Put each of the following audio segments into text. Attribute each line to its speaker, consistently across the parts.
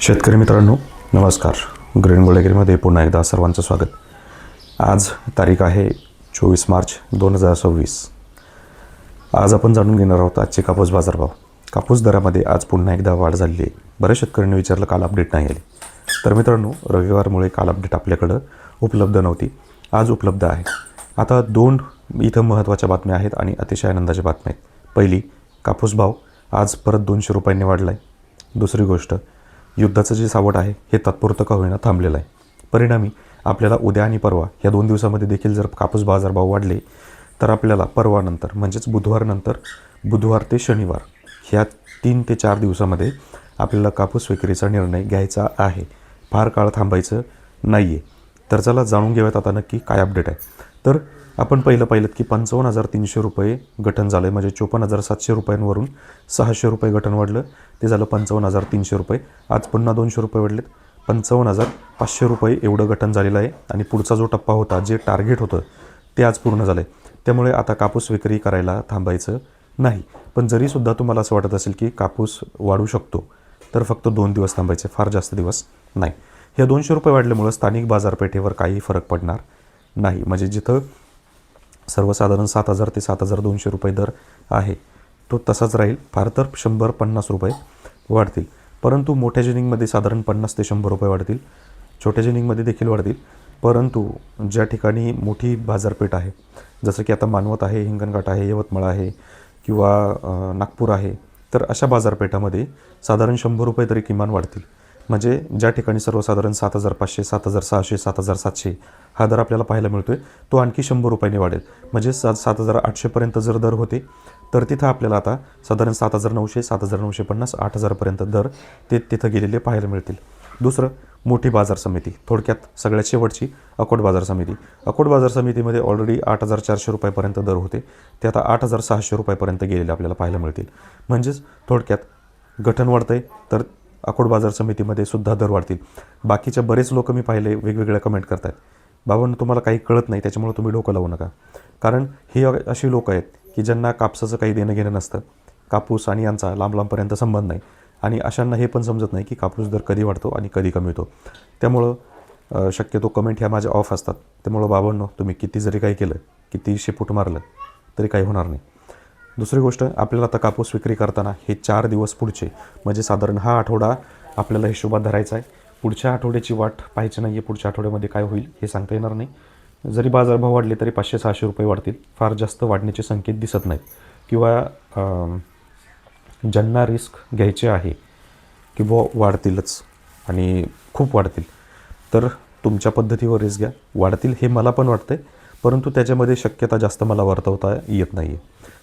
Speaker 1: शेतकरी मित्रांनो नमस्कार. ग्रीन गोल्ड पुन्हा एकदा सर्वांचं स्वागत. आज तारीख आहे 24 मार्च 2026. आज आपण जाणून घेणार आहोत आजचे कापूस बाजारभाव. कापूस दरामध्ये आज पुन्हा एकदा वाढ झालेली आहे. बऱ्याच शेतकऱ्यांनी विचारलं काल अपडेट नाही आली. तर मित्रांनो रविवारमुळे काल अपडेट आपल्याकडं उपलब्ध नव्हती, आज उपलब्ध आहे. आता दोन इथं महत्त्वाच्या बातम्या आहेत आणि अतिशय आनंदाच्या बातम्या आहेत. पहिली, कापूस भाव आज परत 200 रुपयांनी वाढला आहे. दुसरी गोष्ट, युद्धाचं जे सावट आहे हे तात्पुरतं का होईना थांबलेलं आहे. परिणामी आपल्याला उद्या आणि परवा या 2 दिवसामध्ये देखील जर कापूस बाजारभाव वाढले तर आपल्याला परवानंतर म्हणजेच बुधवार ते शनिवार ह्या 3 ते 4 दिवसामध्ये आपल्याला कापूस विक्रीचा निर्णय घ्यायचा आहे. फार काळ थांबायचं नाही आहे. तर चला जाणून घेऊयात आता नक्की काय अपडेट आहे. तर आपण पाहिलं की 55,300 रुपये गठण झालं आहे. म्हणजे 54,700 रुपयांवरून 600 रुपये गठण वाढलं, ते झालं 55,300 रुपये. आज पुन्हा 200 रुपये वाढलेत, 55,500 रुपये एवढं गठण झालेलं आहे. आणि पुढचा जो टप्पा होता, जे टार्गेट होतं ते आज पूर्ण झालं आहे. त्यामुळे आता कापूस विक्री करायला थांबायचं नाही. पण जरीसुद्धा तुम्हाला असं वाटत असेल की कापूस वाढू शकतो तर फक्त 2 दिवस थांबायचे, फार जास्त दिवस नाही. ह्या 200 रुपये वाढल्यामुळं स्थानिक बाजारपेठेवर काही फरक पडणार नाही. म्हणजे जिथं सर्वसाधारण 7,000 ते 7,200 रुपये दर आहे तो तसाच राहील. फार तर 100-50 रुपये वाढतील. परंतु मोठ्या जिनिंगमध्ये साधारण 50 ते 100 रुपये वाढतील. छोट्या जिनिंगमध्ये देखील वाढतील. परंतु ज्या ठिकाणी मोठी बाजारपेठ आहे, जसं की आता मानवत आहे, हिंगणघाट आहे, यवतमाळ आहे किंवा नागपूर आहे, तर अशा बाजारपेठामध्ये साधारण 100 रुपये तरी किमान वाढतील. म्हणजे ज्या ठिकाणी सर्वसाधारण 7,500, 7,600, 7,700 हा दर आपल्याला पाहायला मिळतो आहे, तो आणखी 100 रुपयांनी वाढेल. म्हणजे 7,800पर्यंत जर दर होते तर तिथं आपल्याला आता साधारण 7,900, 7,950, 8,000पर्यंत दर तिथं गेलेले पाहायला मिळतील. दुसरं, मोठी बाजार समिती, थोडक्यात सगळ्यात शेवटची अकोट बाजार समिती. अकोट बाजार समितीमध्ये ऑलरेडी 8,400 रुपयापर्यंत दर होते, ते आता 8,600 रुपयापर्यंत गेलेले आपल्याला पाहायला मिळतील. म्हणजेच थोडक्यात गठण वाढतं आहे तर अकोट बाजार समितीमध्ये सुद्धा दर वाढतील. बाकीच्या बरेच लोक मी पाहिले वेगवेगळ्या कमेंट करत आहेत. बाबांनो, तुम्हाला काही कळत नाही त्याच्यामुळे तुम्ही डोकं लावू नका. कारण हे अशी लोक आहेत की ज्यांना कापसाचं काही देणं घेणं नसतं. कापूस आणि यांचा लांबपर्यंत संबंध नाही. आणि अशांना हे पण समजत नाही की कापूस दर कधी वाढतो आणि कधी कमी होतो. त्यामुळं शक्यतो कमेंट ह्या माझ्या ऑफ असतात. त्यामुळं बाबांनो, तुम्ही किती जरी काही केलं, किती शेपूट मारलं तरी काही होणार नाही. दुसरी गोष्ट, आपल्याला आता कापूस विक्री करताना हे 4 दिवस पुढचे, म्हणजे साधारण हा आठवडा आपल्याला हिशोबात धरायचा आहे. पुढच्या आठवड्याची वाट पाहायची नाही आहे. पुढच्या आठवड्यामध्ये काय होईल हे सांगता येणार नाही. जरी बाजारभाव वाढले तरी 500-600 रुपये वाढतील. फार जास्त वाढण्याचे संकेत दिसत नाहीत. किंवा ज्यांना रिस्क घ्यायचे आहे की वाढतीलच आणि खूप वाढतील, तर तुमच्या पद्धतीवर रिस्क घ्या. वाढतील हे मला पण वाटतं आहे, परंतु त्याच्यामध्ये शक्यता जास्त मला वर्तवता येत नाही आहे.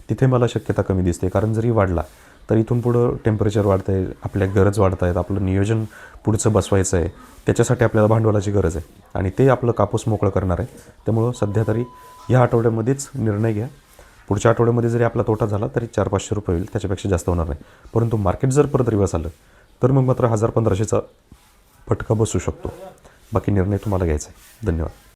Speaker 1: तिथे मला शक्यता कमी दिसते. कारण जरी वाढला तर इथून पुढं टेम्परेचर वाढतं आहे, आपल्या गरज वाढत आहेत, आपलं नियोजन पुढचं बसवायचं आहे, त्याच्यासाठी आपल्याला भांडवलाची गरज आहे आणि ते आपलं कापूस मोकळं करणार आहे. त्यामुळं सध्या तरी ह्या आठवड्यामध्येच निर्णय घ्या. पुढच्या आठवड्यामध्ये जरी आपला तोटा झाला तरी 400-500 रुपये होईल, त्याच्यापेक्षा जास्त होणार नाही. परंतु मार्केट जर परत रिवर्स आलं तर मग मात्र 1,000-1,500चा फटका बसू शकतो. बाकी निर्णय तुम्हाला घ्यायचा आहे. धन्यवाद.